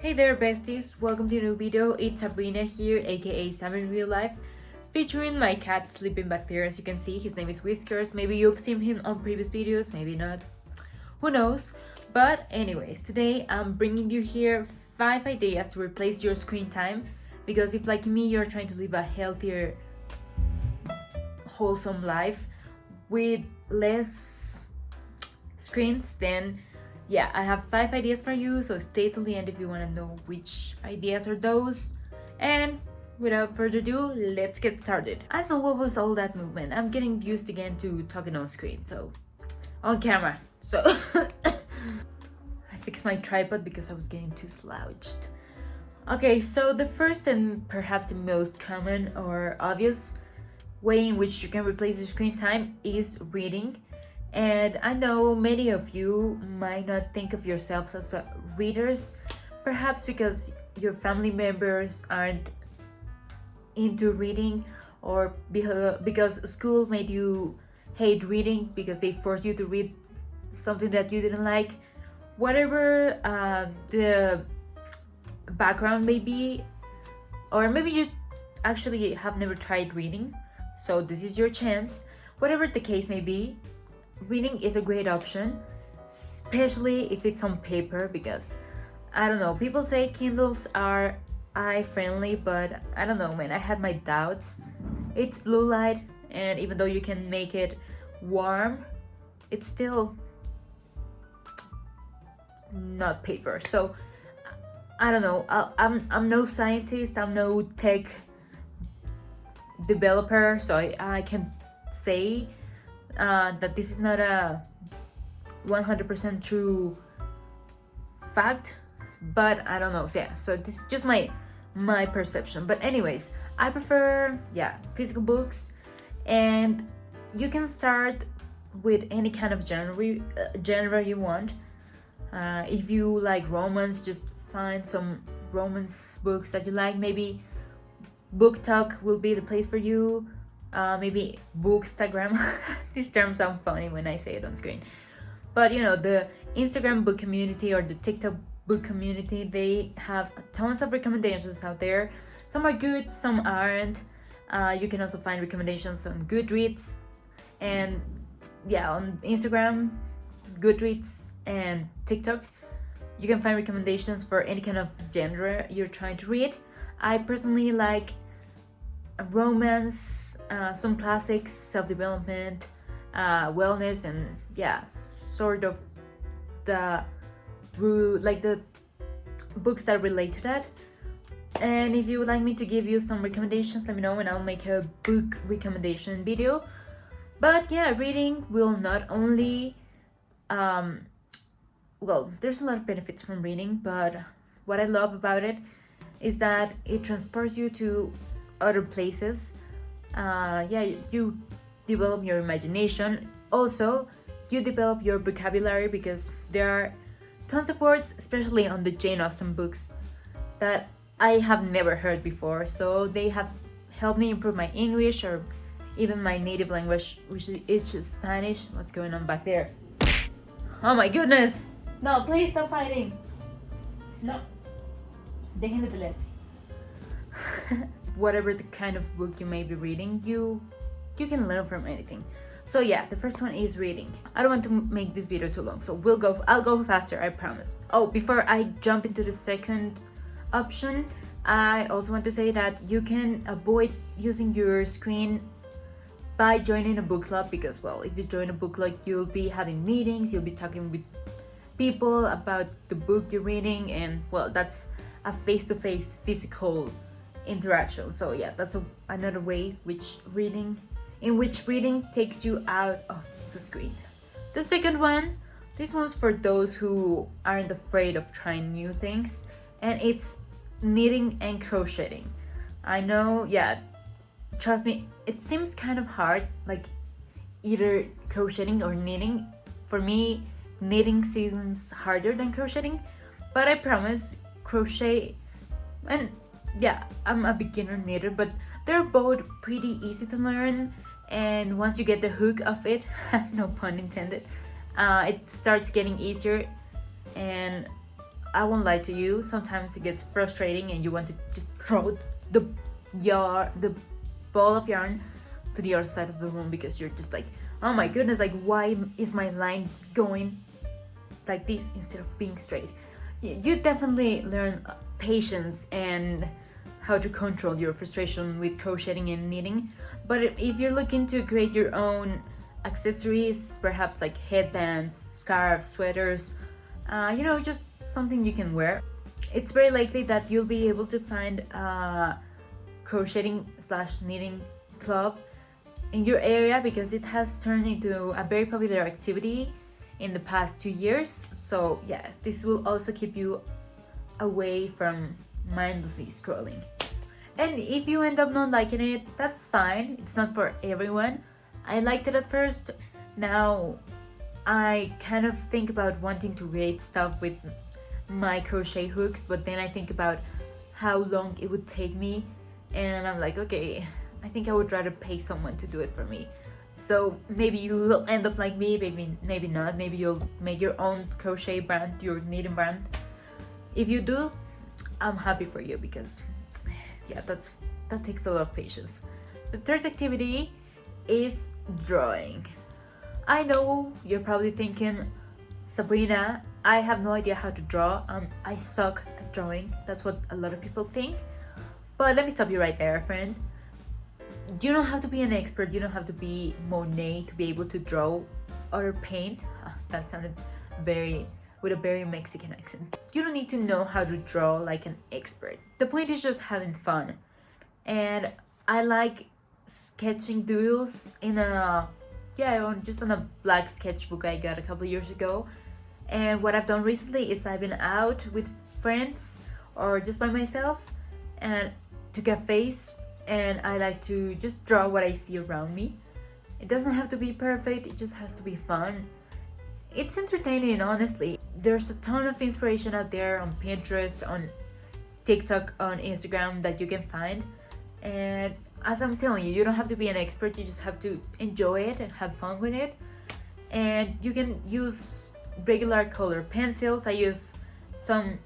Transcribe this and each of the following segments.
Hey there besties, welcome to a new video. It's Sabrina here, aka Sam in real life, featuring my cat sleeping back there. As you can see, his name is Whiskers. Maybe you've seen him on previous videos, maybe not, who knows. But anyways, today I'm bringing you here 5 ideas to replace your screen time, because if like me you're trying to live a healthier, wholesome life with less screens, then yeah, I have 5 ideas for you, so stay till the end if you want to know which ideas are those. And without further ado, let's get started. I don't know what was all that movement. I'm getting used again to talking on screen, so on camera. So I fixed my tripod because I was getting too slouched. Okay, so the first and perhaps the most common or obvious way in which you can replace your screen time is reading. And I know many of you might not think of yourselves as readers, perhaps because your family members aren't into reading, or because school made you hate reading because they forced you to read something that you didn't like. Whatever the background may be, or maybe you actually have never tried reading, so this is your chance. Whatever the case may be, reading is a great option, especially if it's on paper, because I don't know, people say Kindles are eye friendly, but I don't know, man, I had my doubts. It's blue light, and even though you can make it warm, it's still not paper. So I don't know, I'm no scientist, I'm no tech developer, so I can say that this is not a 100% true fact, but I don't know. So yeah, so this is just my perception. But anyways, I prefer physical books, and you can start with any kind of genre you want. If you like romance, just find some romance books that you like. Maybe Book Talk will be the place for you. Maybe Bookstagram. These terms sound funny when I say it on screen, but you know, the Instagram book community or the TikTok book community, they have tons of recommendations out there. Some are good, some aren't. You can also find recommendations on Goodreads, and on Instagram, Goodreads, and TikTok, you can find recommendations for any kind of genre you're trying to read. I personally like romance, some classics, self-development, wellness, and sort of the books that relate to that. And if you would like me to give you some recommendations, let me know and I'll make a book recommendation video. But reading will not only there's a lot of benefits from reading, but what I love about it is that it transports you to other places. You develop your imagination. Also, you develop your vocabulary, because there are tons of words, especially on the Jane Austen books, that I have never heard before. So they have helped me improve my English, or even my native language, which is Spanish. What's going on back there? Oh my goodness! No, please stop fighting! No. Dejen de pelearse. Whatever the kind of book you may be reading, you can learn from anything. So the first one is reading. I don't want to make this video too long, so I'll go faster, I promise. Oh, before I jump into the second option, I also want to say that you can avoid using your screen by joining a book club, because if you join a book club, you'll be having meetings, you'll be talking with people about the book you're reading, and that's a face-to-face physical interaction. So that's another way in which reading takes you out of the screen. The second one, this one's for those who aren't afraid of trying new things, and it's knitting and crocheting. I know, trust me, it seems kind of hard, like either crocheting or knitting. For me, knitting seems harder than crocheting, but I promise, crochet and I'm a beginner knitter, but they're both pretty easy to learn, and once you get the hook of it, no pun intended, it starts getting easier. And I won't lie to you, sometimes it gets frustrating and you want to just throw the the ball of yarn to the other side of the room because you're just like, oh my goodness, like why is my line going like this instead of being straight? You definitely learn patience and how to control your frustration with crocheting and knitting. But if you're looking to create your own accessories, perhaps like headbands, scarves, sweaters, just something you can wear, it's very likely that you'll be able to find a crocheting slash knitting club in your area, because it has turned into a very popular activity in the past 2 years. So yeah, this will also keep you away from mindlessly scrolling. And if you end up not liking it, that's fine. It's not for everyone. I liked it at first. Now I kind of think about wanting to create stuff with my crochet hooks, but then I think about how long it would take me, and I'm like, okay, I think I would rather pay someone to do it for me. So maybe you will end up like me, maybe not. Maybe you'll make your own crochet brand, your knitting brand. If you do, I'm happy for you, because yeah, that takes a lot of patience. The third activity is drawing. I know you're probably thinking, Sabrina, I have no idea how to draw. I suck at drawing. That's what a lot of people think. But let me stop you right there, friend. You don't have to be an expert. You don't have to be Monet to be able to draw or paint. That sounded with a very Mexican accent. You don't need to know how to draw like an expert. The point is just having fun. And I like sketching doodles on a black sketchbook I got a couple years ago. And what I've done recently is I've been out with friends or just by myself and to cafes, and I like to just draw what I see around me. It doesn't have to be perfect, it just has to be fun. It's entertaining, honestly. There's a ton of inspiration out there on Pinterest, on TikTok, on Instagram that you can find. And as I'm telling you, you don't have to be an expert, you just have to enjoy it and have fun with it. And you can use regular color pencils. I use some,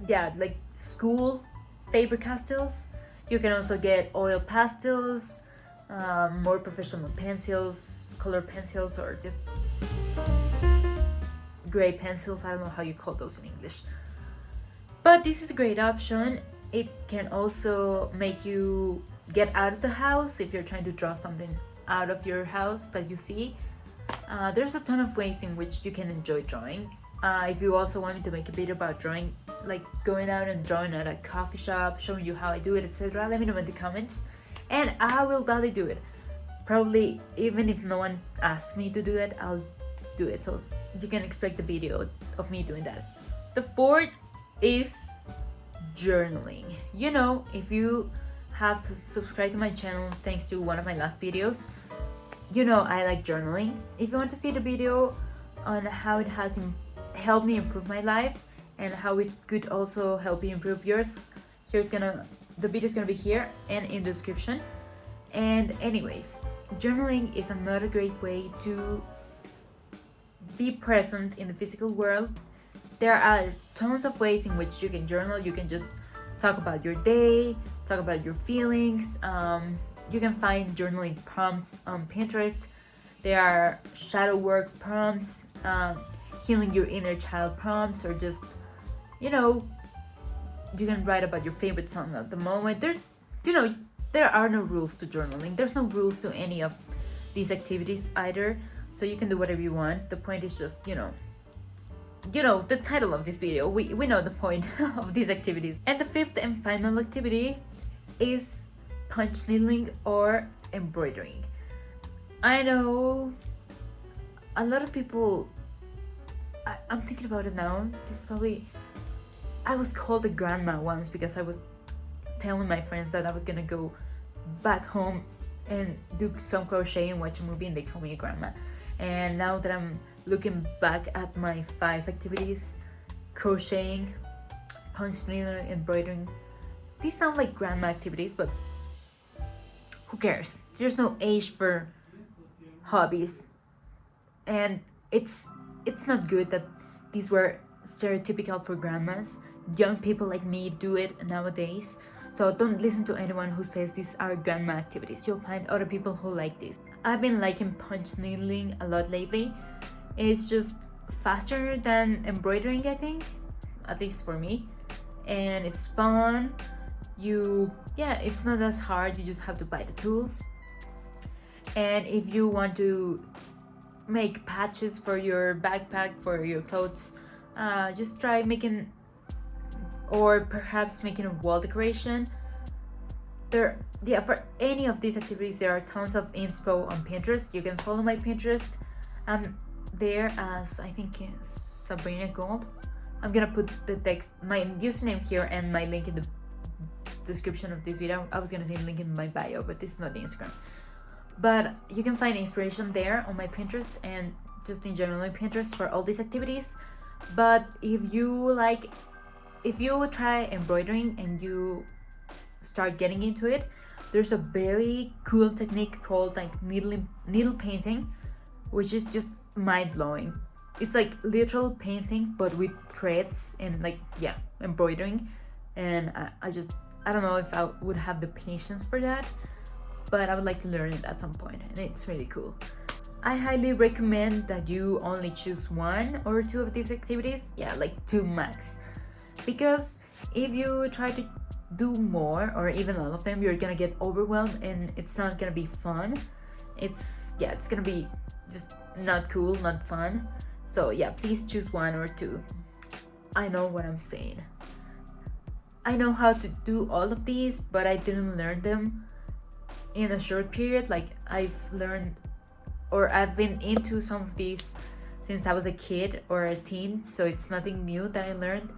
like school Faber-Castells. You can also get oil pastels, more professional pencils, color pencils, or just gray pencils. I don't know how you call those in English. But this is a great option. It can also make you get out of the house if you're trying to draw something out of your house that you see. There's a ton of ways in which you can enjoy drawing. If you also want me to make a video about drawing, like going out and drawing at a coffee shop, showing you how I do it, etc., let me know in the comments, and I will gladly do it. Probably even if no one asks me to do it, I'll do it. So you can expect a video of me doing that. The fourth is journaling. If you have subscribed to my channel thanks to one of my last videos, I like journaling. If you want to see the video on how it has helped me improve my life and how it could also help you improve yours, the video is gonna be here and in the description. And anyways, journaling is another great way to be present in the physical world. There are tons of ways in which you can journal. You can just talk about your day, talk about your feelings. You can find journaling prompts on Pinterest. There are shadow work prompts, healing your inner child prompts, or just, you can write about your favorite song at the moment. There are no rules to journaling. There's no rules to any of these activities either. So you can do whatever you want. The point is just, the title of this video. We know the point of these activities. And the fifth and final activity is punch needling or embroidering. I know a lot of people, I'm thinking about it now. I was called a grandma once because I was telling my friends that I was gonna go back home and do some crochet and watch a movie, and they call me a grandma. And now that I'm looking back at my 5 activities, crocheting, punch needling, embroidering, these sound like grandma activities, but who cares? There's no age for hobbies, and it's not good that these were stereotypical for grandmas. Young people like me do it nowadays. So don't listen to anyone who says these are grandma activities. You'll find other people who like this. I've been liking punch needling a lot lately. It's just faster than embroidering, I think, at least for me. And it's fun. It's not as hard. You just have to buy the tools. And if you want to make patches for your backpack, for your clothes, just try making, or perhaps making a wall decoration. For any of these activities, there are tons of inspo on Pinterest. You can follow my Pinterest. I'm there as, I think, Sabrina Gold. I'm gonna put the text, my username here, and my link in the description of this video. I was gonna say link in my bio, but this is not the Instagram. But you can find inspiration there on my Pinterest and just in general my Pinterest for all these activities. But if you try embroidering and you start getting into it, there's a very cool technique called like needle painting, which is just mind-blowing. It's like literal painting but with threads and embroidering. And I don't know if I would have the patience for that, but I would like to learn it at some point, and it's really cool. I highly recommend that you only choose 1 or 2 of these activities, like 2 max, because if you try to do more or even all of them, you're gonna get overwhelmed and it's not gonna be fun. It's gonna be just not cool, not fun. So please choose 1 or 2. I know what I'm saying. I know how to do all of these, but I didn't learn them in a short period. Like I've been into some of these since I was a kid or a teen, so it's nothing new that I learned.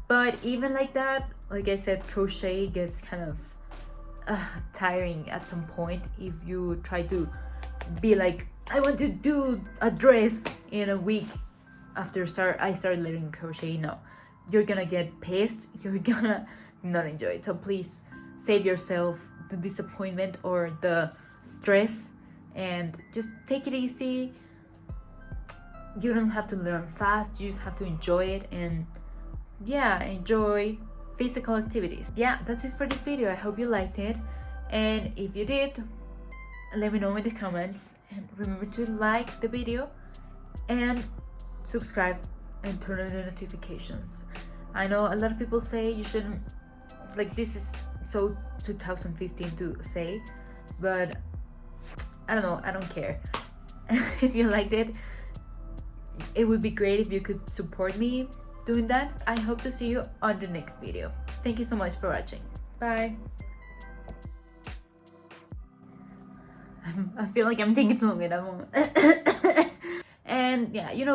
But even like that, like I said, crochet gets kind of tiring at some point if you try to be like, I want to do a dress in a week after I started learning crochet. No, you're gonna get pissed, you're gonna not enjoy it. So please save yourself the disappointment or the stress and just take it easy. You don't have to learn fast, you just have to enjoy it and enjoy physical activities. That's it for this video. I hope you liked it, and if you did, let me know in the comments, and remember to like the video and subscribe and turn on the notifications. I know a lot of people say you shouldn't, like, this is so 2015 to say, but I don't know, I don't care. If you liked it, it would be great if you could support me doing that. I hope to see you on the next video. Thank you so much for watching. Bye. I feel like I'm taking too long at that moment. And you